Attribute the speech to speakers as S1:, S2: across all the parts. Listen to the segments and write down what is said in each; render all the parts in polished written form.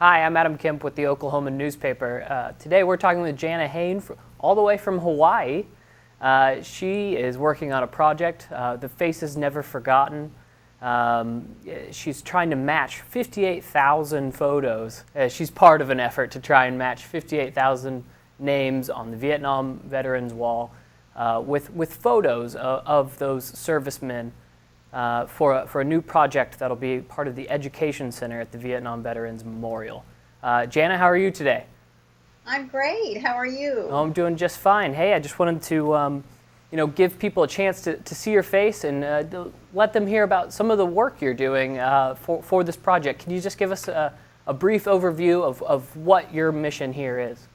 S1: Hi, I'm Adam Kemp with the Oklahoman newspaper. Today we're talking with Janna Hoehn all the way from Hawaii. She is working on a project, The Faces Never Forgotten. She's trying to match 58,000 photos. She's part of an effort to try and match 58,000 names on the Vietnam Veterans Wall with photos of those servicemen for a new project that'll be part of the Education Center at the Vietnam Veterans Memorial. Janna, how are you today?
S2: I'm great. How are you?
S1: Oh, I'm doing just fine. Hey, I just wanted to give people a chance to see your face and let them hear about some of the work you're doing for this project. Can you just give us a brief overview of what your mission here is?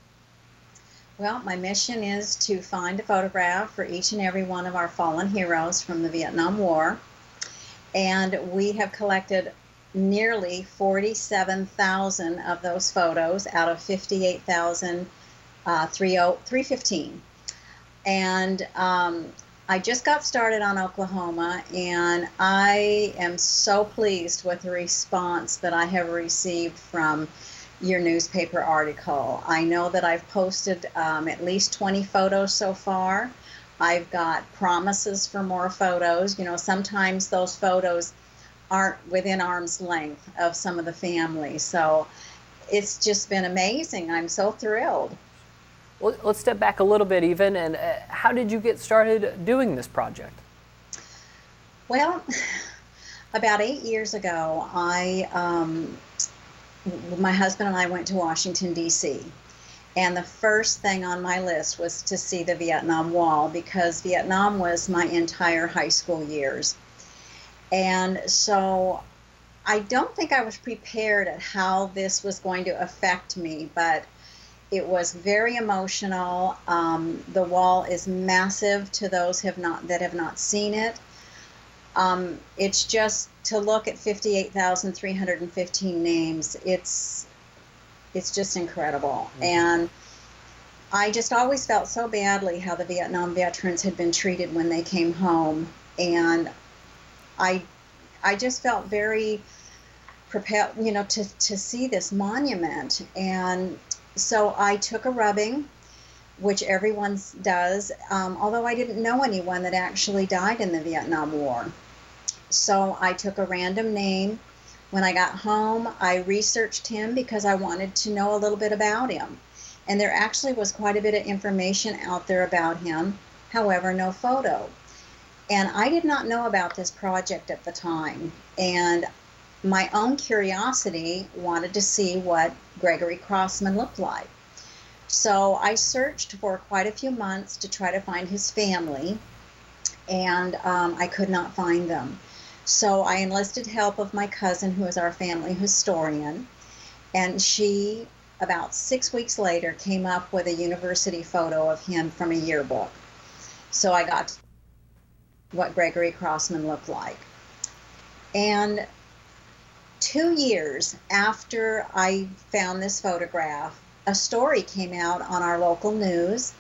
S2: Well, my mission is to find a photograph for each and every one of our fallen heroes from the Vietnam War. And we have collected nearly 47,000 of those photos out of 58,315. And I just got started on Oklahoma, and I am so pleased with the response that I have received from your newspaper article. I know that I've posted at least 20 photos so far. I've got promises for more photos. You know, sometimes those photos aren't within arm's length of some of the family. So it's just been amazing. I'm so thrilled.
S1: Well, let's step back a little bit even. And how did you get started doing this project?
S2: Well, about 8 years ago, my husband and I went to Washington, D.C. And the first thing on my list was to see the Vietnam Wall, because Vietnam was my entire high school years. And so I don't think I was prepared at how this was going to affect me, but it was very emotional. The wall is massive to those that have not seen it. It's just to look at 58,315 names. It's just incredible. Mm-hmm. And I just always felt so badly how the Vietnam veterans had been treated when they came home. And I just felt very prepared, to see this monument. And so I took a rubbing, which everyone does, although I didn't know anyone that actually died in the Vietnam War. So I took a random name. When I got home, I researched him because I wanted to know a little bit about him. And there actually was quite a bit of information out there about him, however, no photo. And I did not know about this project at the time. And my own curiosity wanted to see what Gregory Crossman looked like. So I searched for quite a few months to try to find his family, and I could not find them. So I enlisted help of my cousin, who is our family historian, and she, about 6 weeks later, came up with a university photo of him from a yearbook. So I got what Gregory Crossman looked like. And 2 years after I found this photograph, a story came out on our local news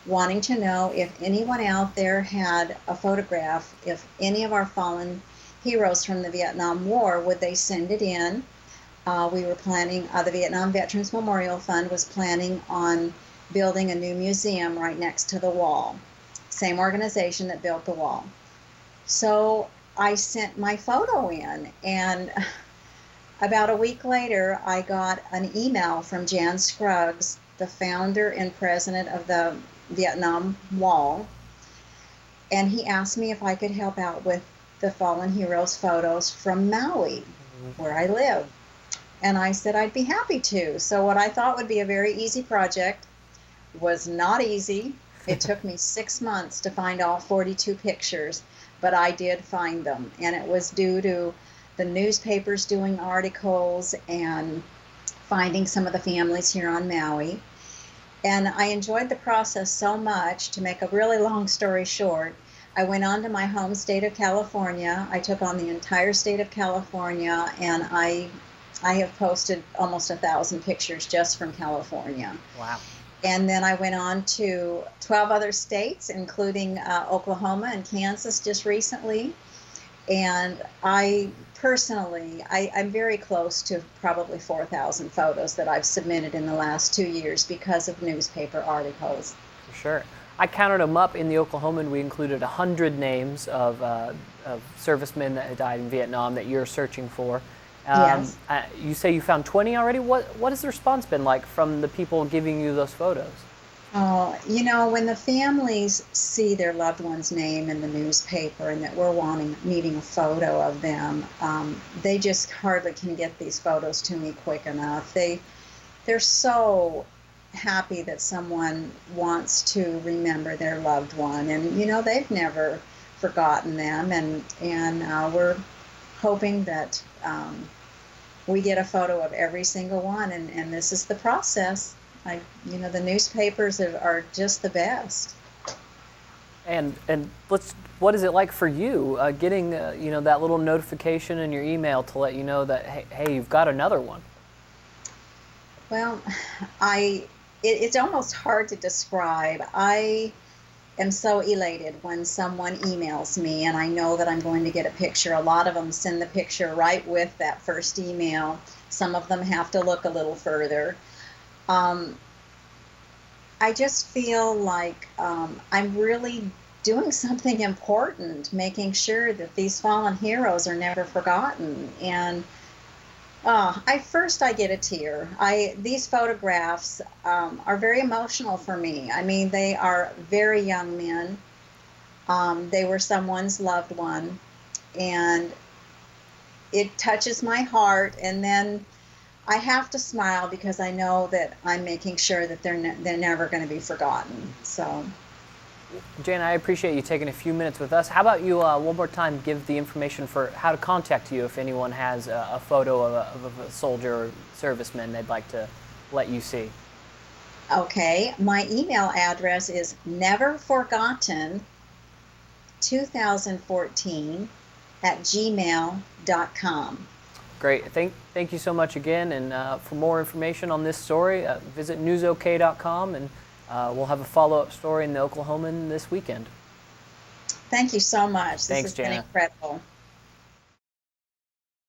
S2: wanting to know if anyone out there had a photograph, if any of our fallen heroes from the Vietnam War, would they send it in. We were planning, the Vietnam Veterans Memorial Fund was planning on building a new museum right next to the wall. Same organization that built the wall. So I sent my photo in, and about a week later, I got an email from Jan Scruggs, the founder and president of the Vietnam Wall, and he asked me if I could help out with the fallen heroes photos from Maui, where I live. And I said I'd be happy to. So what I thought would be a very easy project was not easy. It took me 6 months to find all 42 pictures, but I did find them. And it was due to the newspapers doing articles and finding some of the families here on Maui. And I enjoyed the process so much. To make a really long story short, I went on to my home state of California. I took on the entire state of California, and I have posted almost 1,000 pictures just from California.
S1: Wow.
S2: And then I went on to 12 other states, including Oklahoma and Kansas just recently. And I personally, I'm very close to probably 4,000 photos that I've submitted in the last 2 years because of newspaper articles.
S1: For sure. I counted them up in the Oklahoman. We included 100 names of servicemen that had died in Vietnam that you're searching for.
S2: Yes.
S1: You say you found 20 already? What has the response been like from the people giving you those photos?
S2: When the families see their loved one's name in the newspaper and that we're needing a photo of them, they just hardly can get these photos to me quick enough. They're so happy that someone wants to remember their loved one, and they've never forgotten them, and we're hoping that we get a photo of every single one, and this is the process. The newspapers are just the best.
S1: And what is it like for you getting that little notification in your email to let you know that hey, you've got another one?
S2: Well, it's almost hard to describe. I am so elated when someone emails me and I know that I'm going to get a picture. A lot of them send the picture right with that first email. Some of them have to look a little further. I just feel like I'm really doing something important, making sure that these fallen heroes are never forgotten. And I get a tear. These photographs are very emotional for me. I mean, they are very young men. They were someone's loved one, and it touches my heart. And then I have to smile because I know that I'm making sure that they're never going to be forgotten. So,
S1: Janna, I appreciate you taking a few minutes with us. How about you one more time give the information for how to contact you if anyone has a photo of a soldier or serviceman they'd like to let you see.
S2: Okay, my email address is neverforgotten2014@gmail.com.
S1: Great. Thank you so much again. And for more information on this story, visit newsok.com, and we'll have a follow-up story in the Oklahoman this weekend.
S2: Thank you so much.
S1: Thanks,
S2: This has been
S1: Janna.
S2: incredible.